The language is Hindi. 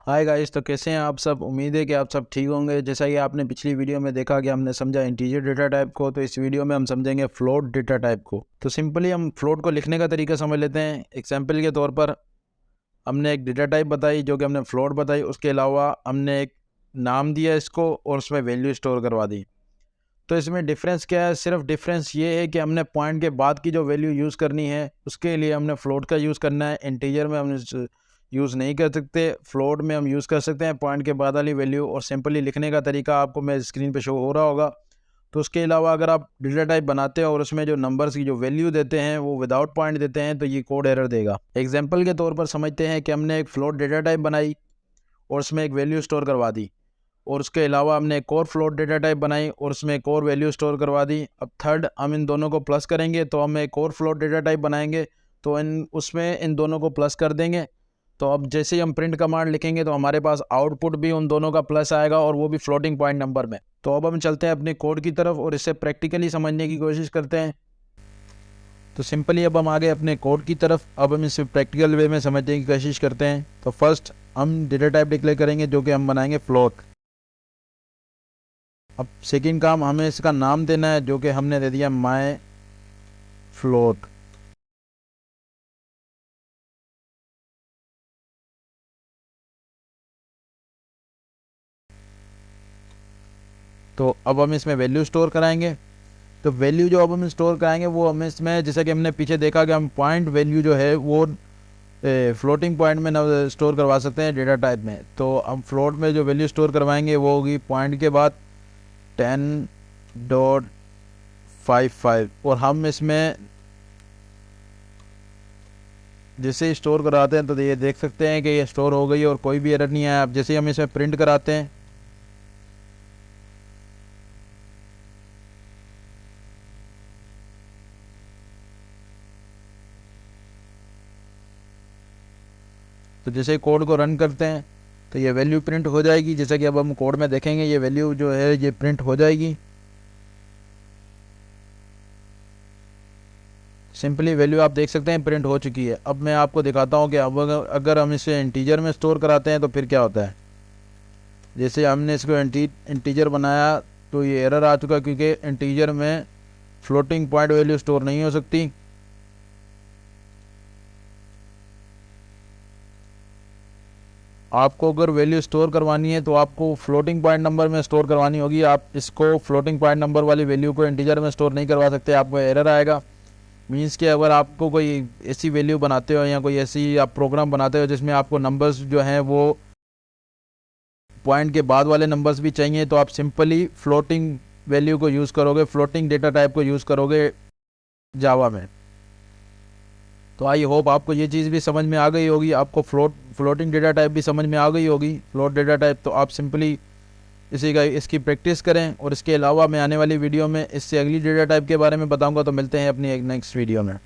हाय गाइस, तो कैसे हैं आप सब। उम्मीद है कि आप सब ठीक होंगे। जैसा कि आपने पिछली वीडियो में देखा कि हमने समझा इंटीजर डेटा टाइप को, तो इस वीडियो में हम समझेंगे फ्लोट डेटा टाइप को। तो सिंपली हम फ्लोट को लिखने का तरीका समझ लेते हैं। एग्जांपल के तौर पर हमने एक डेटा टाइप बताई जो कि हमने फ्लोट बताई, उसके अलावा हमने एक नाम दिया इसको और उसमें वैल्यू स्टोर करवा दी। तो इसमें डिफरेंस क्या है? सिर्फ डिफरेंस ये है कि हमने पॉइंट के बाद की जो वैल्यू यूज़ करनी है उसके लिए हमने फ्लोट का यूज़ करना है। इंटीजर में हम यूज़ नहीं कर सकते, फ्लोट में हम यूज़ कर सकते हैं पॉइंट के बाद वाली वैल्यू। और सिंपली लिखने का तरीका आपको मैं स्क्रीन पे शो हो रहा होगा। तो उसके अलावा अगर आप डेटा टाइप बनाते हो और उसमें जो नंबर्स की जो वैल्यू देते हैं वो विदाउट पॉइंट देते हैं तो ये कोड एरर देगा। एग्जाम्पल के तौर पर समझते हैं कि हमने एक फ्लोट डेटा टाइप बनाई और उसमें एक वैल्यू स्टोर करवा दी, और उसके अलावा हमने एक और फ्लोट डेटा टाइप बनाई और उसमें एक और वैल्यू स्टोर करवा दी। अब थर्ड हम इन दोनों को प्लस करेंगे तो हम एक और फ्लोट डेटा टाइप बनाएंगे, तो इन दोनों को प्लस कर देंगे। तो अब जैसे ही हम प्रिंट कमांड लिखेंगे तो हमारे पास आउटपुट भी उन दोनों का प्लस आएगा और वो भी फ्लोटिंग पॉइंट नंबर में। तो अब हम चलते हैं अपने कोड की तरफ और इसे प्रैक्टिकली समझने की कोशिश करते हैं। तो सिंपली अब हम आ गए अपने कोड की तरफ। अब हम इसे प्रैक्टिकल वे में समझने की कोशिश करते हैं। तो फर्स्ट हम डेटा टाइप डिक्लेयर करेंगे जो कि हम बनाएंगे फ्लोट। अब सेकंड काम हमें इसका नाम देना है जो कि हमने दे दिया माय फ्लोट। तो अब हम इसमें वैल्यू स्टोर कराएंगे। तो वैल्यू जो अब हम स्टोर कराएंगे वो हम इसमें, जैसा कि हमने पीछे देखा कि हम पॉइंट वैल्यू जो है वो फ्लोटिंग पॉइंट में ना स्टोर करवा सकते हैं डेटा टाइप में। तो हम फ्लोट में जो वैल्यू स्टोर करवाएंगे वो होगी पॉइंट के बाद 10.55। और हम इसमें जैसे ही स्टोर कराते हैं तो ये देख सकते हैं कि ये स्टोर हो गई और कोई भी एरर नहीं आया। अब जैसे ही हम इसमें प्रिंट कराते हैं तो जैसे ही कोड को रन करते हैं तो ये वैल्यू प्रिंट हो जाएगी। जैसा कि अब हम कोड में देखेंगे ये वैल्यू जो है ये प्रिंट हो जाएगी। सिंपली वैल्यू आप देख सकते हैं प्रिंट हो चुकी है। अब मैं आपको दिखाता हूँ कि अब अगर हम इसे इंटीजर में स्टोर कराते हैं तो फिर क्या होता है। जैसे हमने इसको इंटीजर बनाया तो ये एरर आ चुका क्योंकि इंटीजर में फ्लोटिंग पॉइंट वैल्यू स्टोर नहीं हो सकती। आपको अगर वैल्यू स्टोर करवानी है तो आपको फ्लोटिंग पॉइंट नंबर में स्टोर करवानी होगी। आप इसको फ्लोटिंग पॉइंट नंबर वाली वैल्यू को इंटीजर में स्टोर नहीं करवा सकते, आपको एरर आएगा। मीन्स कि अगर आपको कोई ऐसी वैल्यू बनाते हो या कोई ऐसी आप प्रोग्राम बनाते हो जिसमें आपको नंबर्स जो हैं वो पॉइंट के बाद वाले नंबर्स भी चाहिए तो आप सिंपली फ्लोटिंग वैल्यू को यूज़ करोगे, फ्लोटिंग डेटा टाइप को यूज़ करोगे जावा में। तो आई होप आपको ये चीज़ भी समझ में आ गई होगी, आपको फ्लोटिंग डेटा टाइप भी समझ में आ गई होगी, फ्लोट डेटा टाइप। तो आप सिंपली इसकी प्रैक्टिस करें और इसके अलावा मैं आने वाली वीडियो में इससे अगली डेटा टाइप के बारे में बताऊंगा। तो मिलते हैं अपनी एक नेक्स्ट वीडियो में।